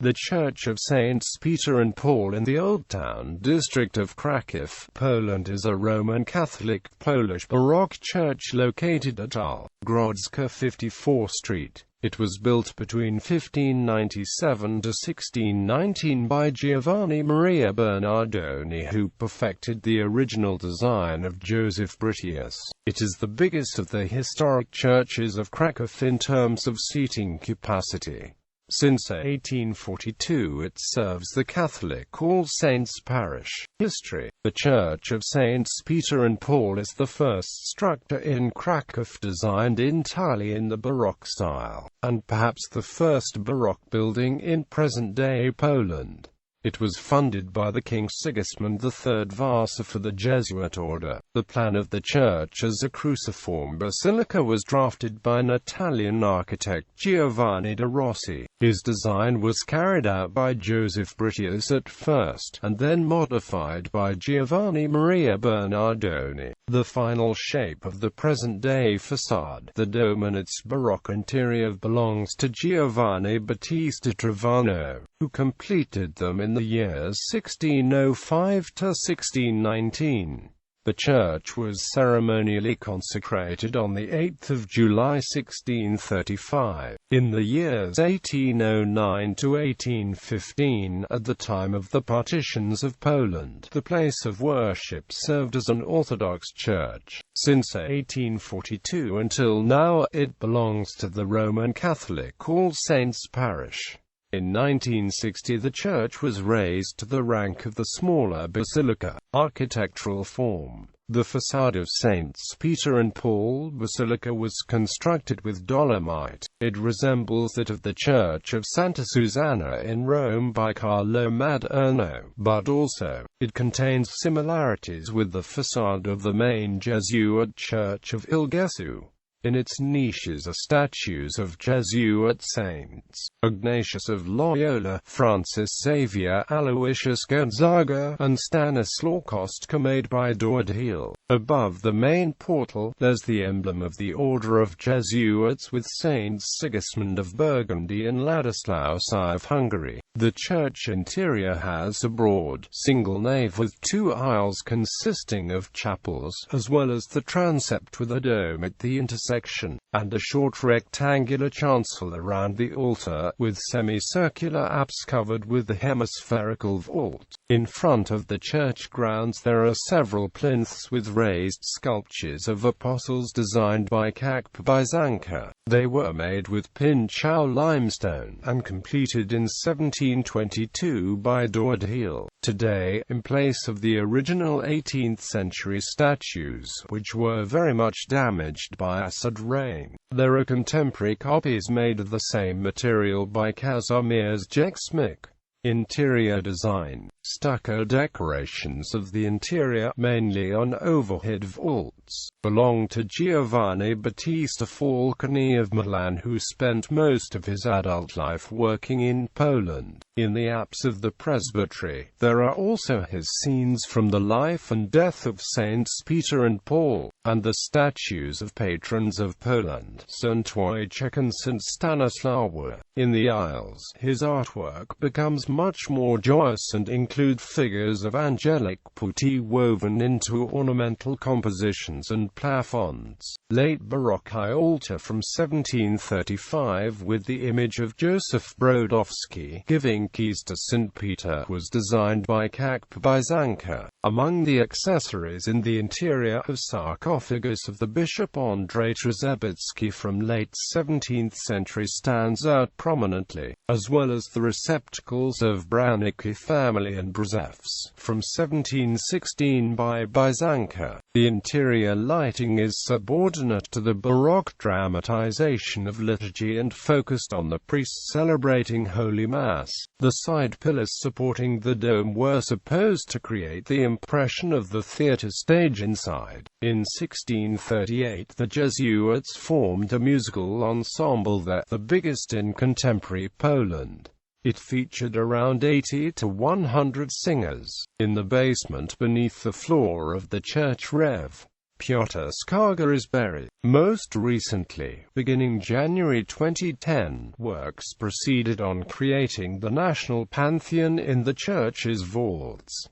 The Church of Saints Peter and Paul in the Old Town district of Kraków, Poland is a Roman Catholic Polish Baroque church located at ul.Grodzka 54th Street. It was built between 1597 to 1619 by Giovanni Maria Bernardoni, who perfected the original design of Józef Britius. It is the biggest of the historic churches of Kraków in terms of seating capacity. Since 1842 it serves the Catholic All Saints parish. History. The Church of Saints Peter and Paul is the first structure in Kraków designed entirely in the Baroque style, and perhaps the first Baroque building in present-day Poland. It was funded by the King Sigismund III Vasa for the Jesuit order. The plan of the church as a cruciform basilica was drafted by an Italian architect Giovanni de Rossi. His design was carried out by Józef Britius at first, and then modified by Giovanni Maria Bernardoni. The final shape of the present-day facade, the dome and its Baroque interior, belongs to Giovanni Battista Trevano, who completed them in the years 1605 to 1619. The church was ceremonially consecrated on the 8th of July 1635. In the years 1809 to 1815, at the time of the partitions of Poland, the place of worship served as an Orthodox church. Since 1842 until now, it belongs to the Roman Catholic All Saints parish. In 1960 the church was raised to the rank of the smaller basilica. Architectural form. The facade of Saints Peter and Paul Basilica was constructed with dolomite. It resembles that of the Church of Santa Susanna in Rome by Carlo Maderno, but also, it contains similarities with the facade of the main Jesuit Church of ul.Grodzka. In its niches are statues of Jesuit saints, Ignatius of Loyola, Francis Xavier, Aloysius Gonzaga, and Stanislaw Kostka made by Dordheil. Above the main portal, there's the emblem of the Order of Jesuits with Saints Sigismund of Burgundy and Ladislaus I of Hungary. The church interior has a broad, single nave with two aisles consisting of chapels, as well as the transept with a dome at the intersection, and a short rectangular chancel around the altar, with semicircular apse covered with a hemispherical vault. In front of the church grounds there are several plinths with raised sculptures of apostles designed by Jakub Hałun. They were made with Pinchau limestone, and completed in 1722 by Dordheil. Today, in place of the original 18th-century statues, which were very much damaged by acid rain, there are contemporary copies made of the same material by Kazimierz Jeksmik. Interior design. Stucco decorations of the interior, mainly on overhead vaults, belong to Giovanni Battista Falconi of Milan, who spent most of his adult life working in Poland. In the apse of the presbytery, there are also his scenes from the life and death of Saints Peter and Paul, and the statues of patrons of Poland, St. Wojciech and St. Stanislaw. In the aisles, his artwork becomes much more joyous and includes figures of angelic putti woven into ornamental compositions and plafonds. Late Baroque high altar from 1735 with the image of Józef Britius giving keys to St. Peter was designed by Jakub Hałun. Among the accessories in the interior, a sarcophagus of the Bishop Andrzej Trzebiecki from late 17th century stands out prominently, as well as the receptacles of Branicki family and Brzezowski from 1716 by Hałun. The interior lighting is subordinate to the Baroque dramatization of liturgy and focused on the priests celebrating Holy Mass. The side pillars supporting the dome were supposed to create the impression of the theatre stage inside. In 1638 the Jesuits formed a musical ensemble there, the biggest in contemporary Poland. It featured around 80 to 100 singers. In the basement beneath the floor of the church Rev. Piotr Skarga is buried. Most recently, beginning January 2010, works proceeded on creating the national pantheon in the church's vaults.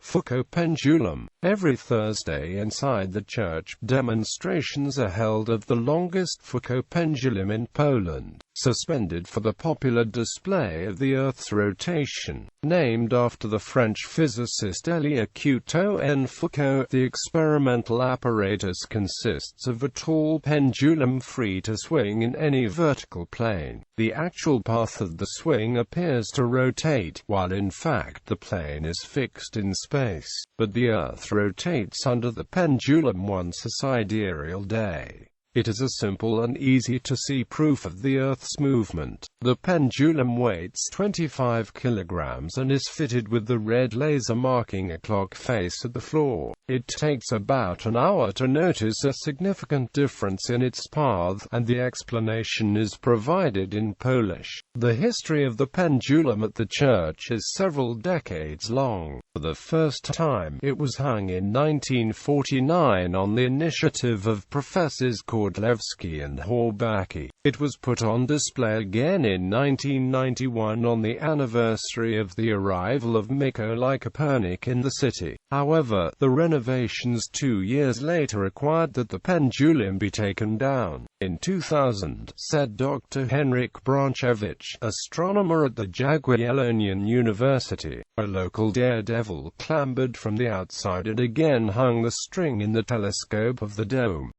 Foucault Pendulum. Every Thursday inside the church, demonstrations are held of the longest Foucault pendulum in Poland, suspended for the popular display of the Earth's rotation. Named after the French physicist Élie Couteau Foucault, the experimental apparatus consists of a tall pendulum free to swing in any vertical plane. The actual path of the swing appears to rotate, while in fact the plane is fixed in space, but the Earth rotates under the pendulum once a sidereal day. It is a simple and easy-to-see proof of the Earth's movement. The pendulum weighs 25 kilograms and is fitted with the red laser marking a clock face at the floor. It takes about an hour to notice a significant difference in its path, and the explanation is provided in Polish. The history of the pendulum at the church is several decades long. For the first time, it was hung in 1949 on the initiative of Professors Kordlewski and Horbacki. It was put on display again in 1991 on the anniversary of the arrival of Mikołaj Kopernik in the city. However, the renovations 2 years later required that the pendulum be taken down. In 2000, said Dr. Henryk Brączewicz, astronomer at the Jagiellonian University, a local daredevil clambered from the outside and again hung the string in the telescope of the dome.